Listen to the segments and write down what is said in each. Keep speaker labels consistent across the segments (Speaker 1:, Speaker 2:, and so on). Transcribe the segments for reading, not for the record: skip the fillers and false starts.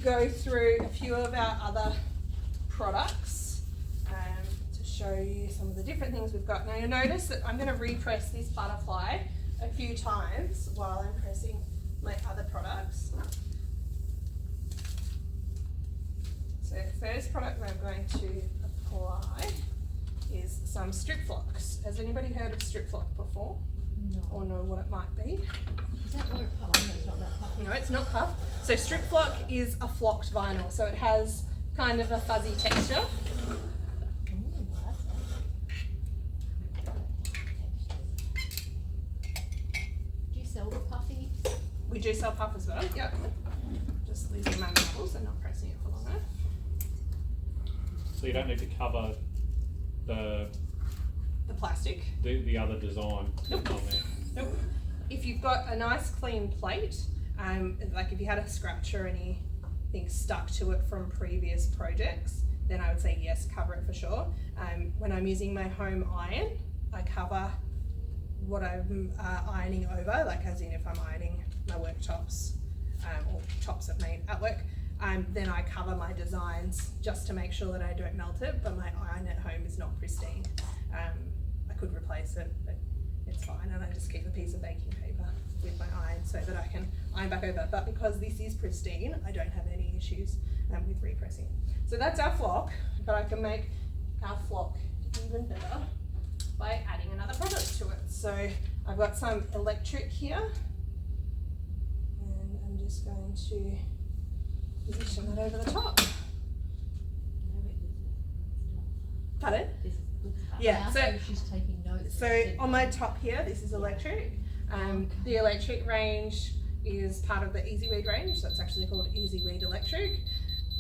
Speaker 1: go through a few of our other products to show you some of the different things we've got. Now you'll notice that I'm going to repress this butterfly a few times while I'm pressing my other products. So the first product that I'm going to apply is some Stripflocks. Has anybody heard of Stripflock before?
Speaker 2: No.
Speaker 1: Or know what it might be?
Speaker 2: Is that what puff? No, it's not that puff.
Speaker 1: No, it's not puff. So Stripflock is a flocked vinyl, so it has kind of a fuzzy texture.
Speaker 2: Do you sell the puffy?
Speaker 1: We do sell puff as well, yep. Just losing my marbles and not pressing it for long enough.
Speaker 3: So you don't need to cover the
Speaker 1: plastic.
Speaker 3: The other design
Speaker 1: Nope.
Speaker 3: on there.
Speaker 1: Nope. If you've got a nice clean plate, like if you had a scratch or anything stuck to it from previous projects, then I would say yes, cover it for sure. When I'm using my home iron, I cover what I'm ironing over, like as in if I'm ironing my worktops or tops of my artwork, then I cover my designs just to make sure that I don't melt it, but my iron at home is not pristine. I could replace it, but it's fine, and I just keep a piece of baking paper with my iron so that I can iron back over. But because this is pristine, I don't have any issues with repressing. So that's our flock, but I can make our flock even better by adding another product to it. So I've got some electric here, and I'm just going to position that over the top. Pardon? Yeah, so
Speaker 2: she's taking notes.
Speaker 1: So on my top here, this is electric. The electric range is part of the Easy Weed range, so it's actually called Easy Weed Electric,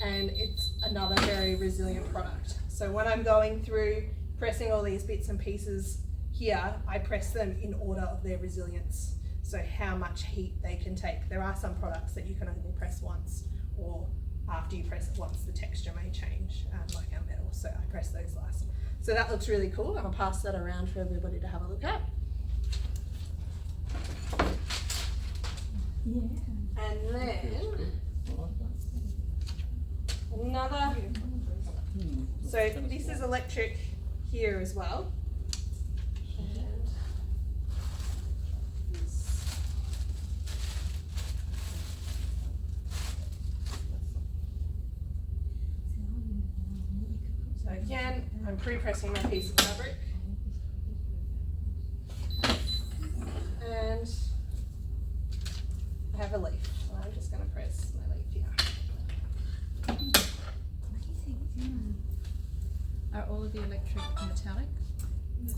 Speaker 1: and it's another very resilient product. So when I'm going through pressing all these bits and pieces here, I press them in order of their resilience, so how much heat they can take. There are some products that you can only press once, or after you press it once, the texture may change, like our metal, so I press those last. So that looks really cool, and I'll pass that around for everybody to have a look at.
Speaker 2: Yeah.
Speaker 1: And then another, so this is electric here as well. So again, I'm pre-pressing my piece of fabric. And I have a leaf, so I'm just going to press my leaf here.
Speaker 4: Are all of the electric metallic?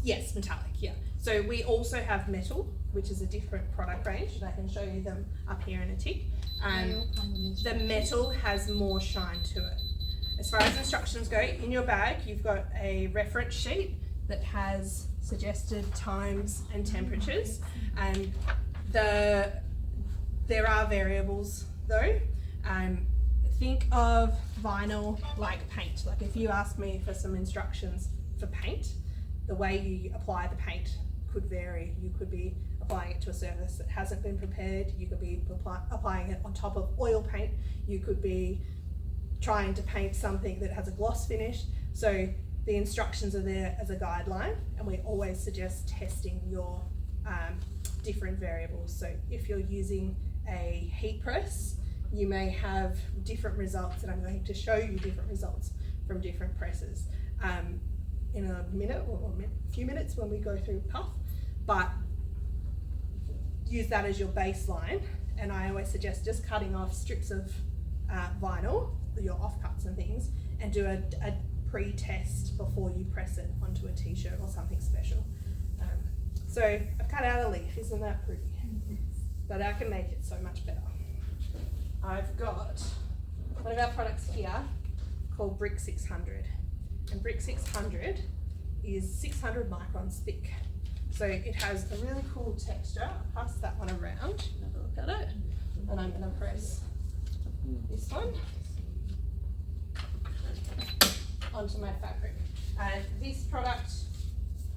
Speaker 1: Yes, metallic, yeah. So we also have metal, which is a different product range, and I can show you them up here in a tick. The metal has more shine to it. As far as instructions go, in your bag you've got a reference sheet that has suggested times and temperatures, and there are variables though. Think of vinyl like paint. Like if you ask me for some instructions for paint, the way you apply the paint could vary. You could be applying it to a surface that hasn't been prepared, you could be applying it on top of oil paint, you could be trying to paint something that has a gloss finish. So the instructions are there as a guideline, and we always suggest testing your different variables. So if you're using a heat press, you may have different results, and I'm going to show you different results from different presses in a minute or a few minutes when we go through puff, but use that as your baseline. And I always suggest just cutting off strips of vinyl, your offcuts and things, and do a pre-test before you press it onto a t-shirt or something special. So I've cut out a leaf, isn't that pretty? But I can make it so much better. I've got one of our products here called Brick 600, and Brick 600 is 600 microns thick. So it has a really cool texture. I'll pass that one around, have a look at it, and I'm going to press this one onto my fabric. And this product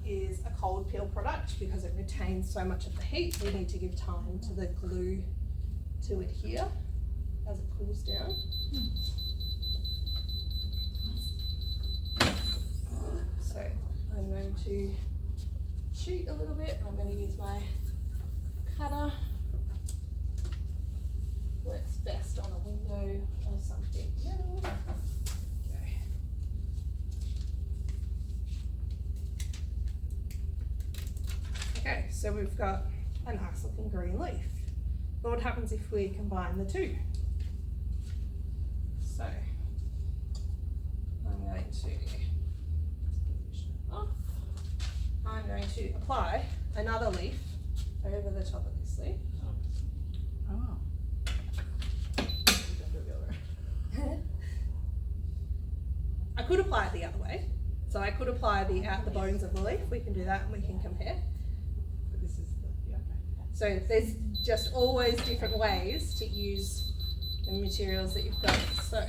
Speaker 1: is a cold peel product because it retains so much of the heat. We need to give time to the glue to adhere as it cools down. I'm going to use my cutter. Works best on a window or something. Okay. Okay, so we've got a nice looking green leaf. But what happens if we combine the two? So I'm going to off. I'm going to apply another leaf over the top of this leaf.
Speaker 4: Oh.
Speaker 1: I could apply it the other way. So I could apply the bones of the leaf. We can do that and we can compare.
Speaker 5: But this is the, yeah, okay.
Speaker 1: So there's just always different ways to use the materials that you've got. So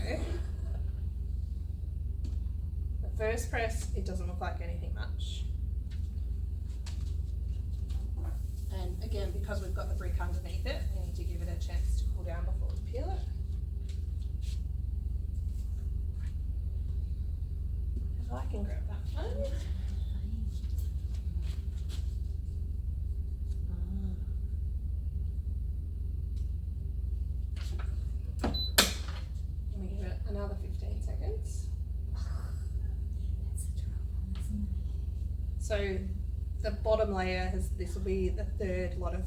Speaker 1: the first press, it doesn't look like anything much. And again, because we've got the brick underneath it, we need to give it a chance to cool down before we peel it. If I can grab that one. Let me give it another 15 seconds. So the bottom layer this will be the third lot of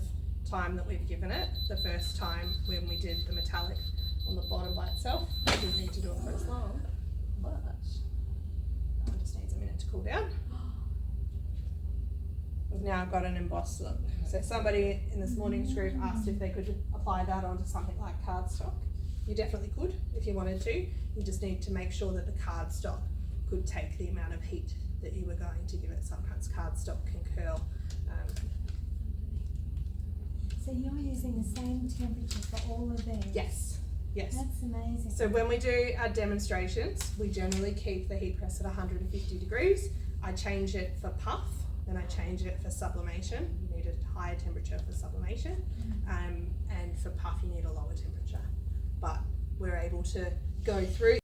Speaker 1: time that we've given it. The first time when we did the metallic on the bottom by itself, we didn't need to do it for as long, but it just needs a minute to cool down. We've now got an embossed look. So somebody in this morning's group asked if they could apply that onto something like cardstock. You definitely could if you wanted to. You just need to make sure that the cardstock could take the amount of heat that you were going to give it. Sometimes cardstock can curl.
Speaker 6: So you're using the same temperature for all of these?
Speaker 1: Yes, yes.
Speaker 6: That's amazing.
Speaker 1: So when we do our demonstrations, we generally keep the heat press at 150 degrees. I change it for puff, then I change it for sublimation. You need a higher temperature for sublimation, and for puff you need a lower temperature. But we're able to go through